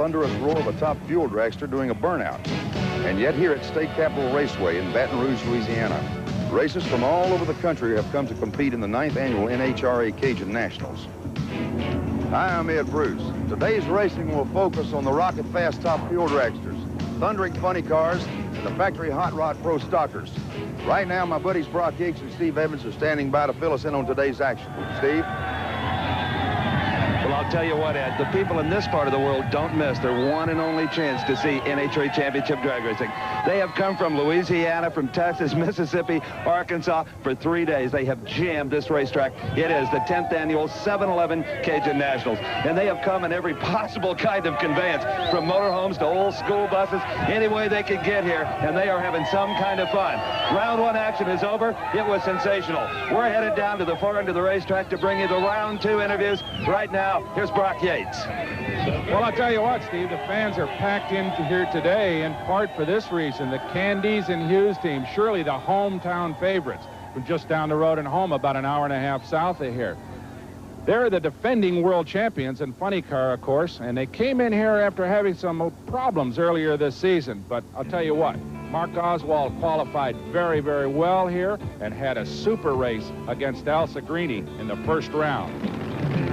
thunderous roar of a top fuel dragster doing a burnout. And yet here at State Capitol Raceway in Baton Rouge, Louisiana, racers from all over the country have come to compete in the 9th annual NHRA Cajun Nationals. Hi, I'm Ed Bruce. Today's racing will focus on the rocket fast top fuel dragsters, thundering funny cars, and the factory hot rod pro stockers. Right now, my buddies Brock Yates and Steve Evans are standing by to fill us in on today's action. Steve? Well, I'll tell you what, Ed, the people in this part of the world don't miss their one and only chance to see NHRA Championship drag racing. They have come from Louisiana, from Texas, Mississippi, Arkansas for 3 days. They have jammed this racetrack. It is the 10th annual 7-Eleven Cajun Nationals. And they have come in every possible kind of conveyance, from motorhomes to old school buses, any way they could get here, and they are having some kind of fun. Round one action is over. It was sensational. We're headed down to the far end of the racetrack to bring you the round two interviews. Right now, here's Brock Yates. Well, I'll tell you what, Steve, the fans are packed into here today in part for this reason. The Candies and Hughes team, surely the hometown favorites, from just down the road in home, about an hour and a half south of here. They're the defending world champions in funny car, of course, and they came in here after having some problems earlier this season. But I'll tell you what, Mark Oswald qualified very, very well here and had a super race against Al Segrini in the first round.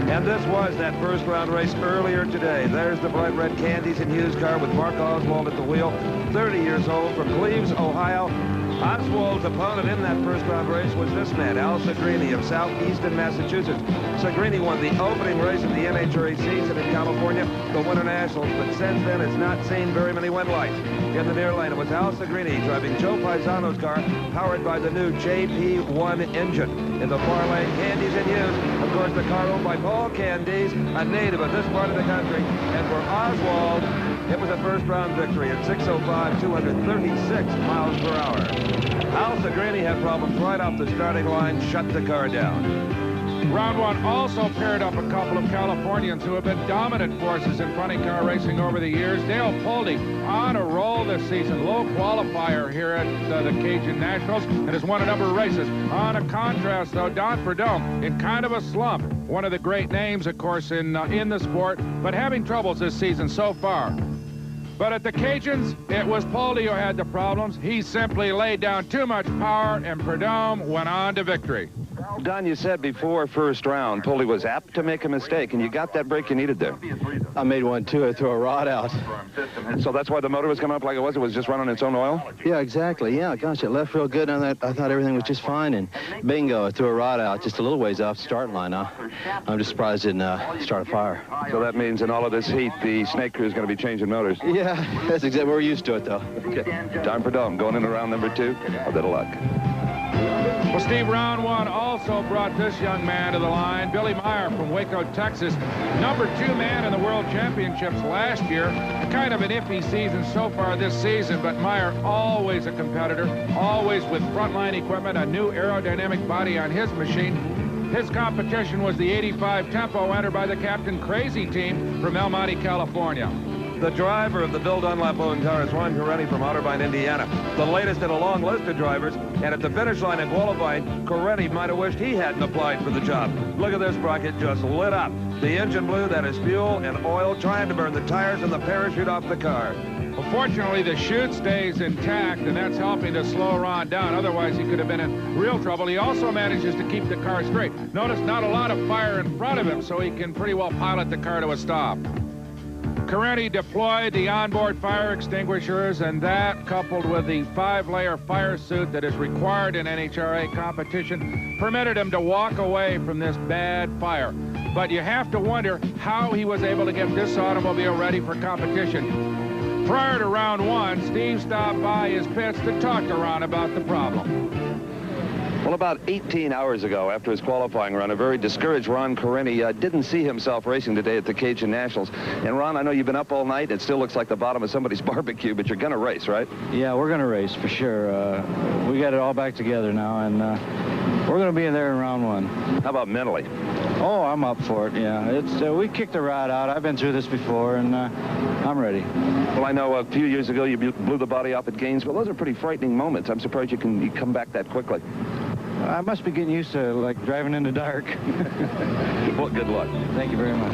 And this was that first round race earlier today. There's the bright red Candies and Hughes car with Mark Oswald at the wheel, 30 years old, from Cleves, Ohio. Oswald's opponent in that first round race was this man, Al Segrini of southeastern Massachusetts. Segrini won the opening race of the NHRA season in California, the Winter Nationals, but since then has not seen very many win lights. In the near lane, it was Al Segrini driving Joe Paisano's car, powered by the new JP1 engine. In the far lane, Candies and Hughes, of course, the car owned by Paul Candies, a native of this part of the country. And for Oswald, it was a first-round victory at 6:05, 236 miles per hour. Al Segrini had problems right off the starting line, shut the car down. Round one also paired up a couple of Californians who have been dominant forces in funny car racing over the years. Dale Pulde on a roll this season, low qualifier here at the Cajun Nationals, and has won a number of races. On a contrast, though, Don Prudhomme in kind of a slump. One of the great names, of course, in the sport, but having troubles this season so far. But at the Cajuns, it was Pulde who had the problems. He simply laid down too much power, and Prudhomme went on to victory. Don, you said before first round, Pulde was apt to make a mistake, and you got that break you needed there. I made one, too. I threw a rod out. So that's why the motor was coming up like it was? It was just running its own oil? Yeah, exactly. Yeah, gosh, it left real good on that. I thought everything was just fine, and bingo, I threw a rod out just a little ways off the starting line. I'm just surprised it didn't start a fire. So that means in all of this heat, the snake crew is going to be changing motors. Yeah, that's exactly. We're used to it, though. Okay. Don Prudhomme going into round number two. A bit of luck. Well, Steve, round one also brought this young man to the line, Billy Meyer from Waco, Texas. #2 man in the World Championships last year. Kind of an iffy season so far this season, but Meyer always a competitor, always with frontline equipment, a new aerodynamic body on his machine. His competition was the 85 Tempo entered by the Captain Crazy team from El Monte, California. The driver of the Bill Dunlap-owned car is Ron Correnti from Otterbein, Indiana. The latest in a long list of drivers, and at the finish line in qualifying, Correnti might have wished he hadn't applied for the job. Look at this, Brock, it just lit up. The engine blew, that is fuel and oil trying to burn the tires and the parachute off the car. Well, fortunately, the chute stays intact, and that's helping to slow Ron down. Otherwise, he could have been in real trouble. He also manages to keep the car straight. Notice not a lot of fire in front of him, so he can pretty well pilot the car to a stop. Correnti deployed the onboard fire extinguishers, and that, coupled with the 5-layer fire suit that is required in NHRA competition, permitted him to walk away from this bad fire. But you have to wonder how he was able to get this automobile ready for competition. Prior to round one, Steve stopped by his pits to talk to Ron about the problem. Well, about 18 hours ago, after his qualifying run, a very discouraged Ron Correnti didn't see himself racing today at the Cajun Nationals. And, Ron, I know you've been up all night. It still looks like the bottom of somebody's barbecue, but you're going to race, right? Yeah, we're going to race for sure. We got it all back together now, and we're going to be in there in round one. How about mentally? Oh, I'm up for it, yeah. It's we kicked the rod out. I've been through this before, and I'm ready. Well, I know a few years ago you blew the body off at Gainesville. Those are pretty frightening moments. I'm surprised you come back that quickly. I must be getting used to, like, driving in the dark. Well, good luck. Thank you very much.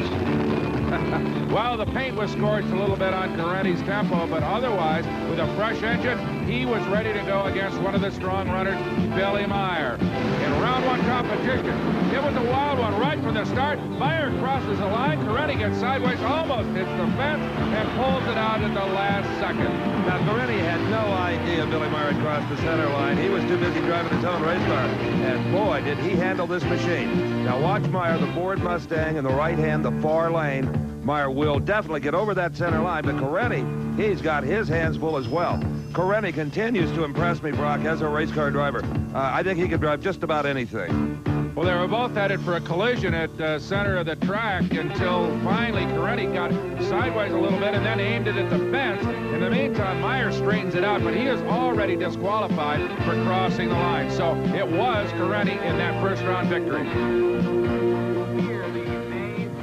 Well, the paint was scorched a little bit on Correnti's tempo, but otherwise, with a fresh engine, he was ready to go against one of the strong runners, Billy Meyer. In round one competition, it was a wild one right from the start. Meyer crosses the line. Correnti gets sideways, almost hits the fence, and pulls it out at the last second. Now, Correnti had no idea Billy Meyer had crossed the center line. He was too busy driving his own race car. And boy, did he handle this machine. Now, watch Meyer, the Ford Mustang, in the right hand, the far lane. Meyer will definitely get over that center line, but Correnti, he's got his hands full as well. Correnti continues to impress me, Brock, as a race car driver. I think he can drive just about anything. Well, they were both headed for a collision at the center of the track until finally Correnti got sideways a little bit and then aimed it at the fence. In the meantime, Meyer straightens it out, but he is already disqualified for crossing the line. So it was Correnti in that first round victory.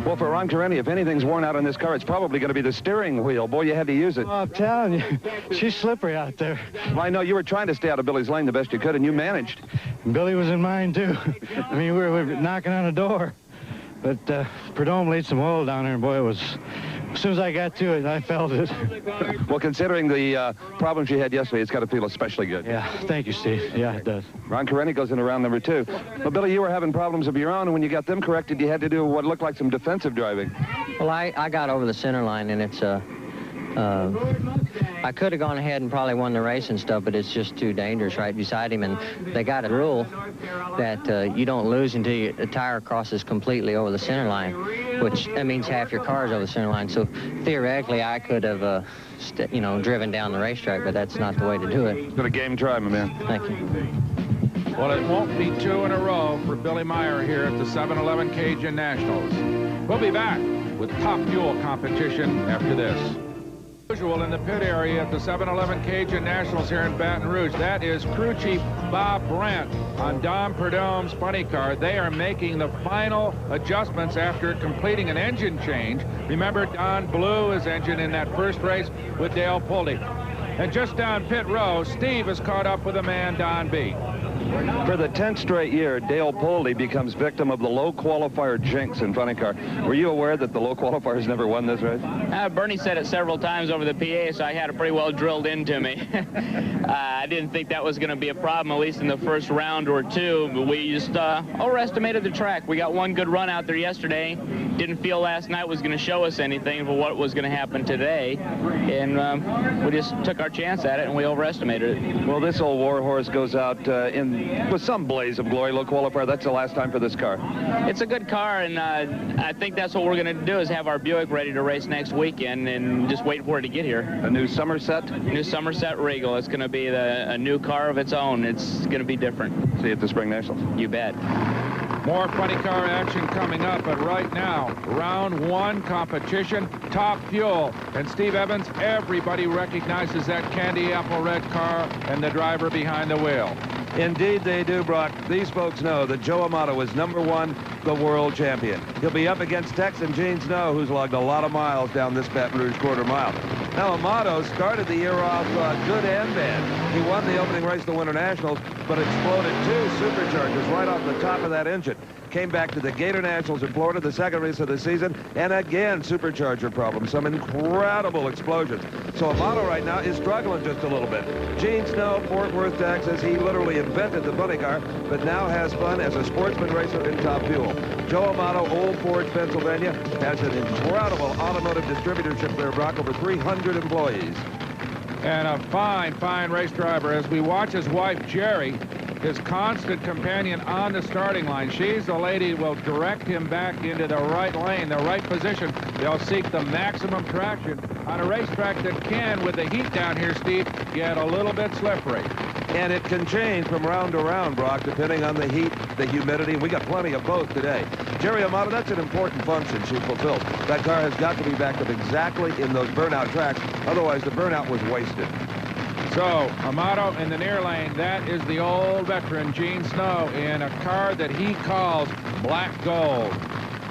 Well, for Ron Correnti, if anything's worn out on this car, it's probably going to be the steering wheel. Boy, you had to use it. Oh, I'm telling you, she's slippery out there. Well, I know you were trying to stay out of Billy's lane the best you could, and you managed. Billy was in mine, too. I mean, we were knocking on the door. But Prudhomme laid some oil down there, and boy, it was... As soon as I got to it, I felt it. Well, considering the problems you had yesterday, it's got to feel especially good. Yeah, thank you, Steve. Yeah, it does. Ron Correnti goes into round number 2. Well, Billy, you were having problems of your own, and when you got them corrected, you had to do what looked like some defensive driving. Well, I got over the center line, and it's I could have gone ahead and probably won the race and stuff, but it's just too dangerous right beside him. And they got a rule that you don't lose until the tire crosses completely over the center line, which that means half your car is over the center line. So theoretically, I could have, driven down the racetrack, but that's not the way to do it. It's been a game try, my man. Thank you. Well, it won't be 2 in a row for Billy Meyer here at the 7-Eleven Cajun Nationals. We'll be back with top fuel competition after this. Usual in the pit area at the 7-Eleven Cajun Nationals here in Baton Rouge. That is crew chief Bob Brandt on Don Prudhomme's funny car. They are making the final adjustments after completing an engine change. Remember, Don blew his engine in that first race with Dale Pulde. And just down pit row, Steve is caught up with a man Don beat. For the 10th straight year, Dale Pulde becomes victim of the low qualifier jinx in funny car. Were you aware that the low qualifiers never won this race? Bernie said it several times over the PA, so I had it pretty well drilled into me. I didn't think that was going to be a problem, at least in the first round or two, but we just overestimated the track. We got one good run out there yesterday. Didn't feel last night was going to show us anything for what was going to happen today, and we just took our chance at it, and we overestimated it. Well, this old warhorse goes out with some blaze of glory. Low qualifier, that's the last time for this car. It's a good car, and I think that's what we're going to do, is have our Buick ready to race next weekend and just wait for it to get here. A new Somerset? New Somerset Regal. It's going to be a new car of its own. It's going to be different. See you at the Spring Nationals. You bet. More funny car action coming up, but right now, round 1 competition, top fuel. And Steve Evans, everybody recognizes that candy apple red car and the driver behind the wheel. Indeed they do, Brock. These folks know that Joe Amato is #1, the world champion. He'll be up against Texan Gene Snow, who's logged a lot of miles down this Baton Rouge quarter mile. Now, Amato started the year off good and bad. He won the opening race of the Winter Nationals, but exploded 2 superchargers right off the top of that engine. Came back to the Gator Nationals in Florida, the second race of the season, and again, supercharger problems, some incredible explosions. So Amato right now is struggling just a little bit. Gene Snow, Fort Worth, Texas, he literally invented the funny car, but now has fun as a sportsman racer in top fuel. Joe Amato, Old Forge, Pennsylvania, has an incredible automotive distributorship there, Brock, over 300 employees. And a fine, fine race driver. As we watch his wife, Jerry, his constant companion on the starting line. She's the lady who will direct him back into the right lane, the right position. They'll seek the maximum traction on a racetrack that can, with the heat down here, Steve, get a little bit slippery. And it can change from round to round, Brock, depending on the heat, the humidity. We got plenty of both today. Jerry Amato, that's an important function she fulfills. That car has got to be backed up exactly in those burnout tracks. Otherwise, the burnout was wasted. So, Amato in the near lane, that is the old veteran, Gene Snow, in a car that he calls Black Gold.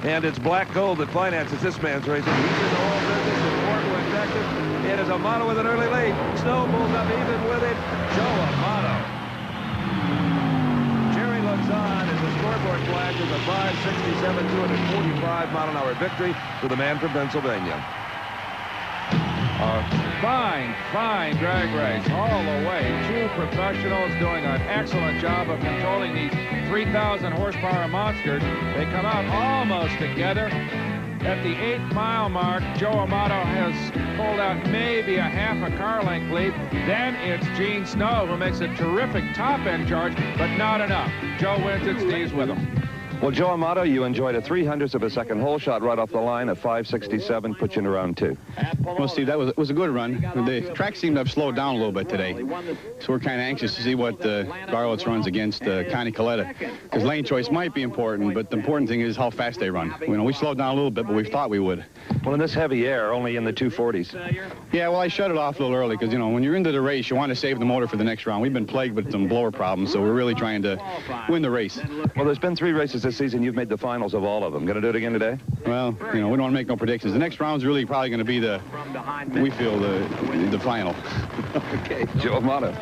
And it's Black Gold that finances this man's racing. He's in the oil business in Fort Worth, Texas. It is Amato with an early lead. Snow pulls up even with it. Joe Amato. Jerry looks looks on as the scoreboard flashes a 567, 245-mile-an-hour victory for the man from Pennsylvania. A fine, fine drag race all the way. Two professionals doing an excellent job of controlling these 3,000 horsepower monsters. They come out almost together. At the 8-mile mark, Joe Amato has pulled out maybe a half a car length lead. Then it's Gene Snow who makes a terrific top-end charge, but not enough. Joe wins it, Steve's with him. Well, Joe Amato, you enjoyed a 0.03 of a second hole shot right off the line of 567, put you in round 2. Well, Steve, that was a good run. The track seemed to have slowed down a little bit today, so we're kind of anxious to see what Garlits runs against Connie Coletta, because lane choice might be important, but the important thing is how fast they run. You know, we slowed down a little bit, but we thought we would. Well, in this heavy air, only in the 240s. Yeah, well, I shut it off a little early because, you know, when you're into the race, you want to save the motor for the next round. We've been plagued with some blower problems, so we're really trying to win the race. Well, there's been 3 races this season. You've made the finals of all of them. Going to do it again today? Well, you know, we don't want to make no predictions. The next round's really probably going to be we feel the final. Okay, Joe Amato.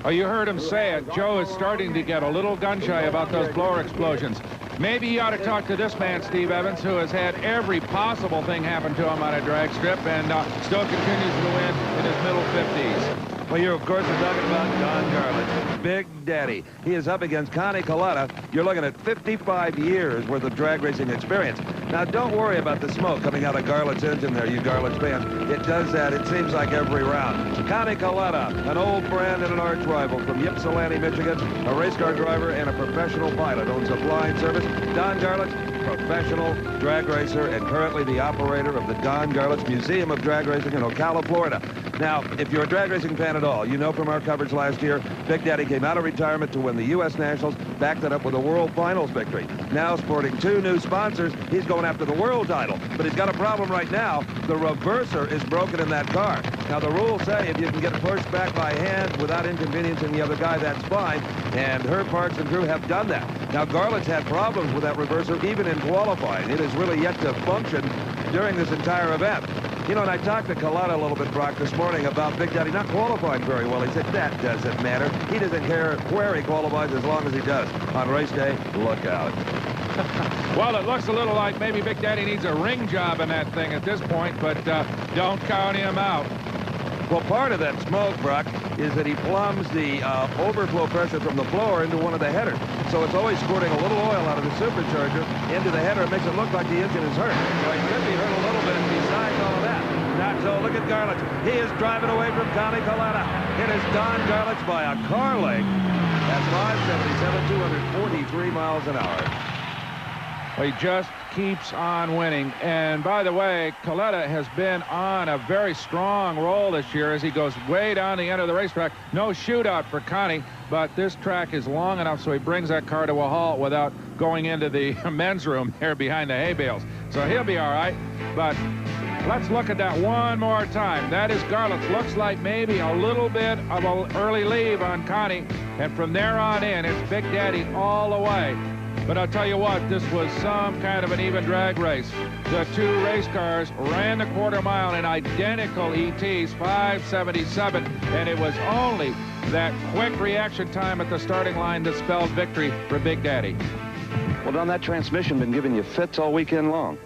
Oh, you heard him say it. Joe is starting to get a little gun-shy about those blower explosions. Maybe you ought to talk to this man, Steve Evans, who has had every possible thing happen to him on a drag strip and still continues to win in his middle 50s. Well, you're, of course, talking about Don Garlits, Big Daddy. He is up against Connie Coletta. You're looking at 55 years worth of drag racing experience. Now, don't worry about the smoke coming out of Garlits' engine there, you Garlits fans. It does that, it seems like, every round. Connie Coletta, an old friend and an arch rival from Ypsilanti, Michigan, a race car driver and a professional pilot, owns a flying service. Don Garlits, professional drag racer and currently the operator of the Don Garlits Museum of Drag Racing in Ocala, Florida. Now, if you're a drag racing fan at all, you know from our coverage last year, Big Daddy came out of retirement to win the U.S. Nationals, backed it up with a World Finals victory. Now, sporting 2 new sponsors, he's going after the world title. But he's got a problem right now. The reverser is broken in that car. Now, the rules say if you can get pushed back by hand without inconveniencing the other guy, that's fine. And Herb Parks and crew have done that. Now, Garlits had problems with that reverser even in qualifying. It has really yet to function during this entire event. You know, and I talked to Coletta a little bit, Brock, this morning about Big Daddy not qualifying very well. He said, that doesn't matter. He doesn't care where he qualifies as long as he does. On race day, look out. Well, it looks a little like maybe Big Daddy needs a ring job in that thing at this point, but don't count him out. Well, part of that smoke, Brock, is that he plumbs the overflow pressure from the blower into one of the headers. So it's always squirting a little oil out of the supercharger into the header. It makes it look like the engine is hurt. So he could be hurt a little bit besides all of that. Not so. Look at Garlits. He is driving away from Connie Coletta. It is Don Garlits by a car length. That's 577, 243 miles an hour. He just keeps on winning. And by the way, Coletta has been on a very strong roll this year as he goes way down the end of the racetrack. No shootout for Connie, but this track is long enough so he brings that car to a halt without going into the men's room here behind the hay bales. So he'll be all right. But let's look at that one more time. That is Garlits. Looks like maybe a little bit of an early leave on Connie. And from there on in, it's Big Daddy all the way. But I'll tell you what, this was some kind of an even drag race. The 2 race cars ran the quarter mile in identical ETs, 577, and it was only that quick reaction time at the starting line that spelled victory for Big Daddy. Well, Don, that transmission been giving you fits all weekend long.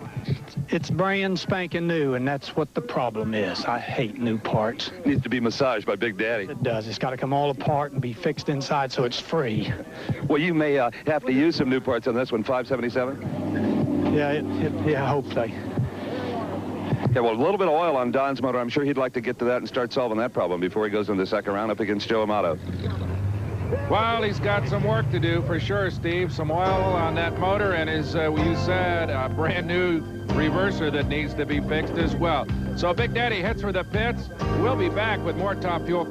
It's brand spanking new, and that's what the problem is. I hate new parts. It needs to be massaged by Big Daddy. It does. It's got to come all apart and be fixed inside so it's free. Well, you may have to use some new parts on this one, 577? Yeah, I hope so. Yeah, well, a little bit of oil on Don's motor. I'm sure he'd like to get to that and start solving that problem before he goes into the second round up against Joe Amato. Well, he's got some work to do for sure, Steve. Some oil on that motor and his, you said, a brand new reverser that needs to be fixed as well. So Big Daddy heads for the pits. We'll be back with more Top Fuel